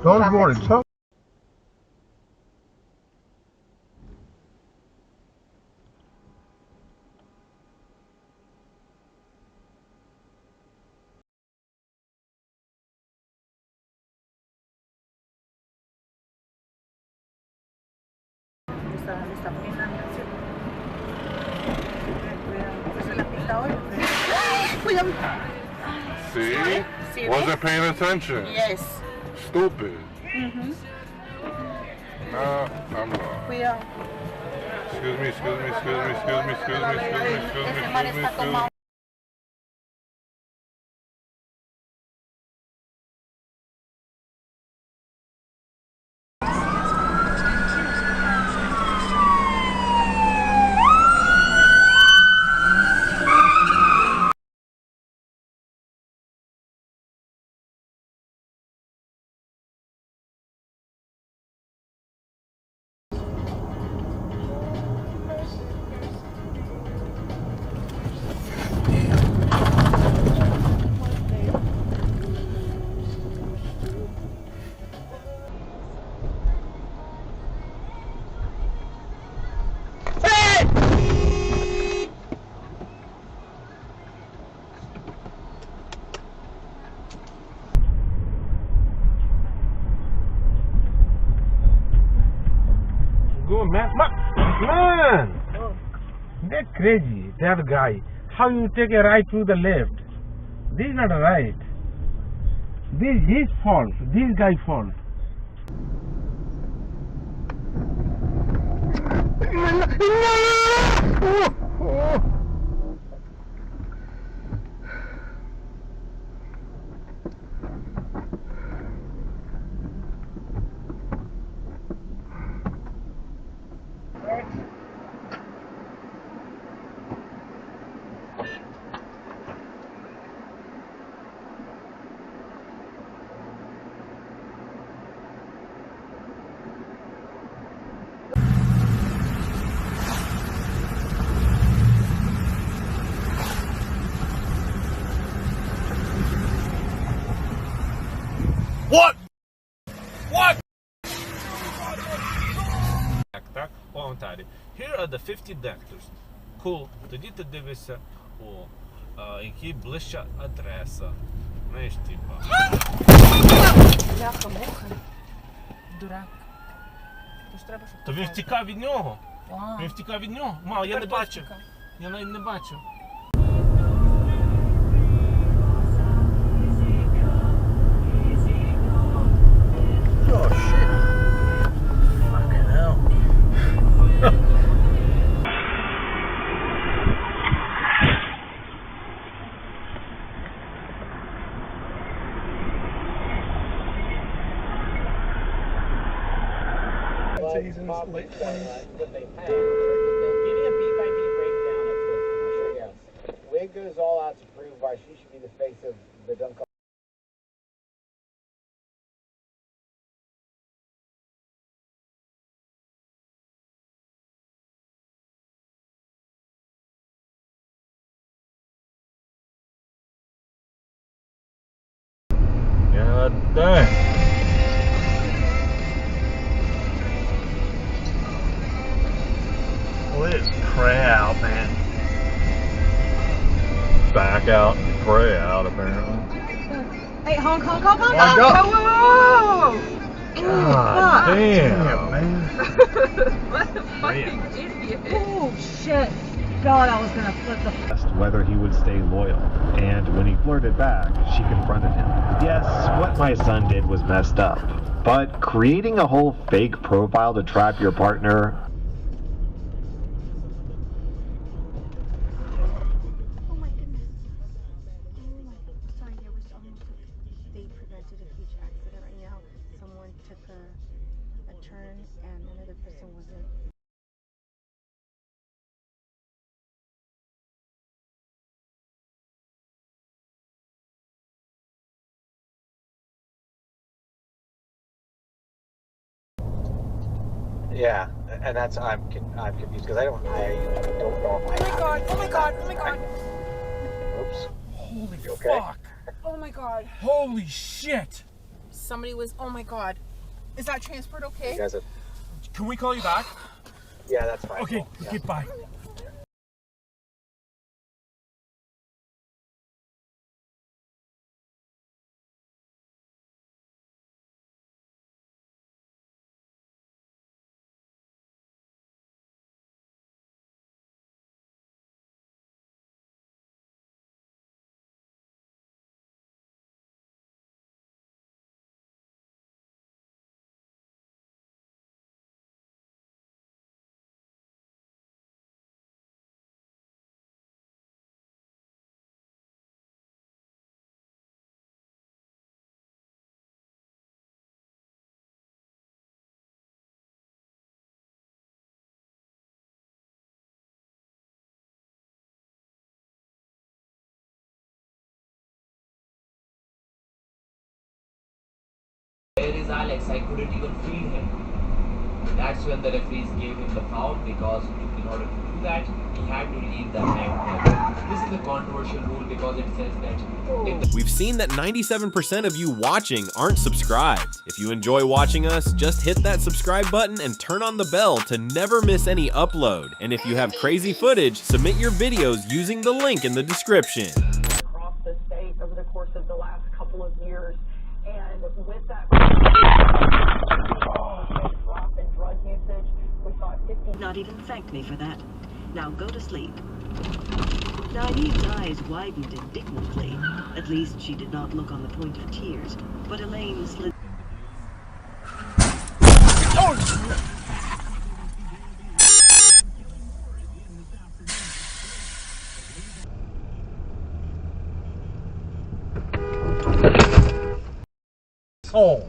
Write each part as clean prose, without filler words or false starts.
Don't worry. Talk. Está peinando, ¿sí? Se la pinta hoy. Cuidado. See? Wasn't paying attention. Yes. Stupid. Nah, I'm wrong. Cuidado. Excuse me, excuse me, excuse me, excuse me, excuse me, excuse me, excuse me. Go, man. Man! That's crazy, that guy. How you take a right to the left? This is not a right. This is his fault. This guy's fault. What? What? Так, коментарі. Here are the 50 doctors. Cool. Тоді ти дивишся, який ближча адреса. Знаєш, типа. Бляха-муха. Дурак. Тож треба, щоб... То він втікав від нього. А. Він втікав від нього. Мало, я не бачив. Я навіть не бачив. Oh shit. Fucking hell. He's in his late 20s. Give me a beat by beat breakdown of the commercial. Yes. Wig goes all out to prove why she should be the face of the dumb. God damn. Let's pray out, man. Back out and pray out, apparently. Hey, honk, honk, honk, honk, My honk! God. Whoa! God damn, man. What a fucking idiot. Oh, shit. God, I was gonna flip the... Whether he would stay loyal, and when he flirted back, she confronted him. Yes, what my son did was messed up, but creating a whole fake profile to trap your partner... Oh my goodness. Oh my, sorry, there was almost they prevented a huge accident right now. Someone took a turn and another person wasn't. Yeah, and that's I'm confused because I don't know if I. Oh my god, oh my god, oh my god. Oops. Holy You okay? fuck. Oh my god. Holy shit. somebody was, oh my God. Is that transport okay? You guys have, Can we call you back? yeah, that's fine. Okay, Yeah. okay, bye. Where is Alex? I couldn't even feel him. That's when the referees gave him the foul because in order to do that, he had to leave the hand. This is a controversial rule because it says that We've seen that 97% of you watching aren't subscribed. If you enjoy watching us, just hit that subscribe button and turn on the bell to never miss any upload. And if you have crazy footage, submit your videos using the link in the description. Across the state over the course of the last couple of years, and with that drop in drug usage, we thought 50. Not even thank me for that. Now go to sleep. Diane's eyes widened indignantly. At least she did not look on the point of tears, but Elaine slid. Oh.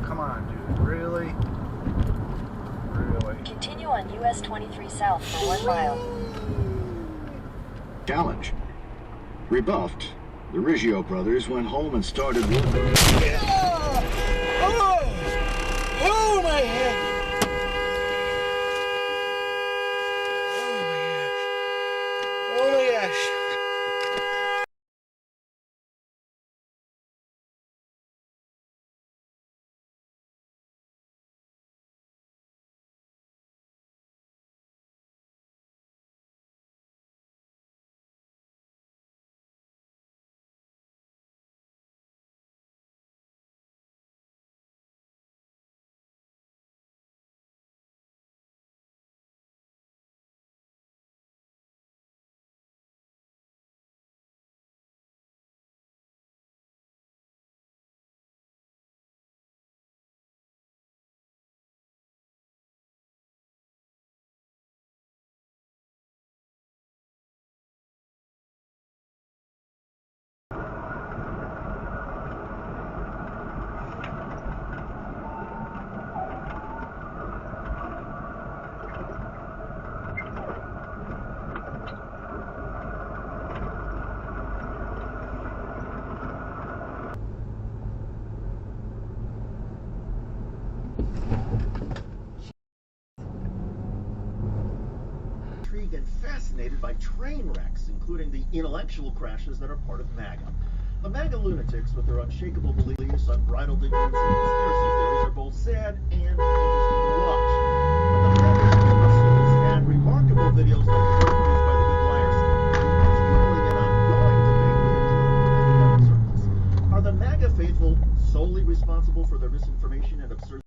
Come on, dude. Really? Really? Continue on US 23 South for 1 mile. Challenge. Rebuffed, the Riggio brothers went home and started work. Oh, my head! Oh my gosh. and fascinated by train wrecks, including the intellectual crashes that are part of MAGA. The MAGA lunatics, with their unshakable beliefs, unbridled ignorance, and conspiracy theories, are both sad and interesting to watch. But the MAGA imbeciles and remarkable videos like the one produced by the Big Liars fueling an ongoing debate within political and academic circles. Are the MAGA faithful solely responsible for their misinformation and absurd?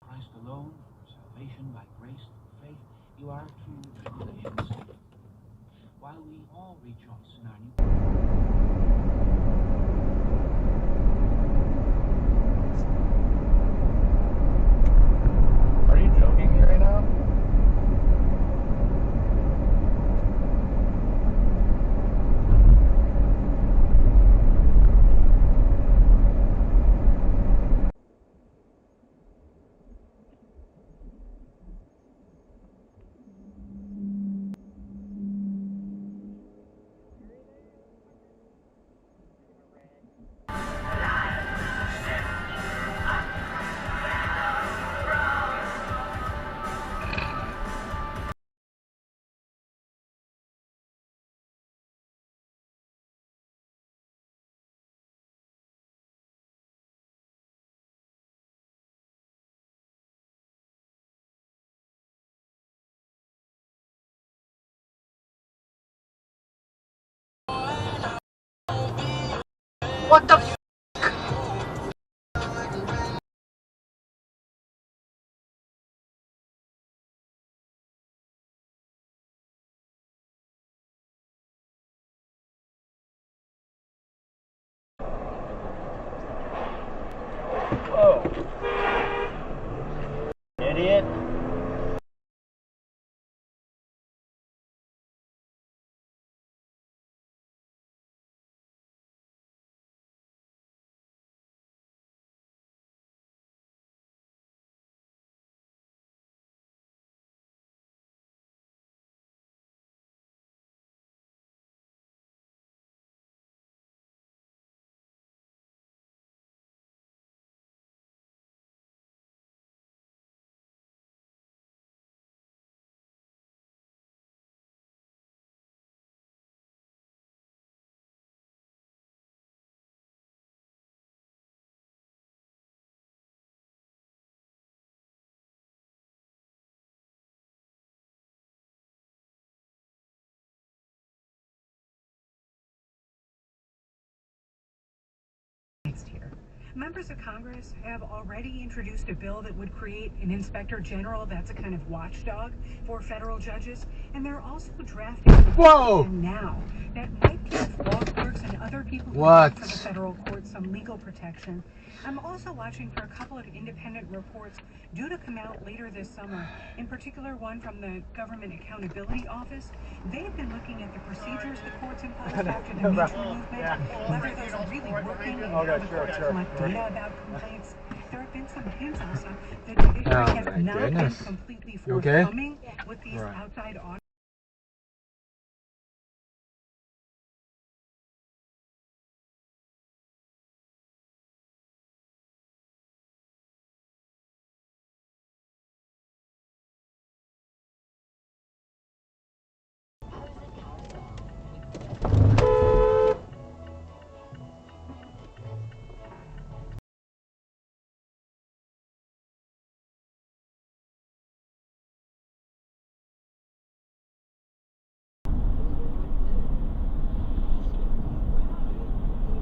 Christ alone, for salvation by grace through faith, you are true tribulations. While we all rejoice in our new... Are you joking me right now? What the f? Whoa. Idiot. Here. Members of Congress have already introduced a bill that would create an inspector general that's a kind of watchdog for federal judges, and they're also drafting legislation now that might give law clerks and other people who work for the federal court some legal protection. I'm also watching for a couple of independent reports due to come out later this summer, in particular one from the Government Accountability Office. They've been looking at the procedures the courts imposed after the Me Too movement, whether those are really working and how the courts collect data about complaints. There have been some hints also that the judiciary has not been completely forthcoming with these outside audits.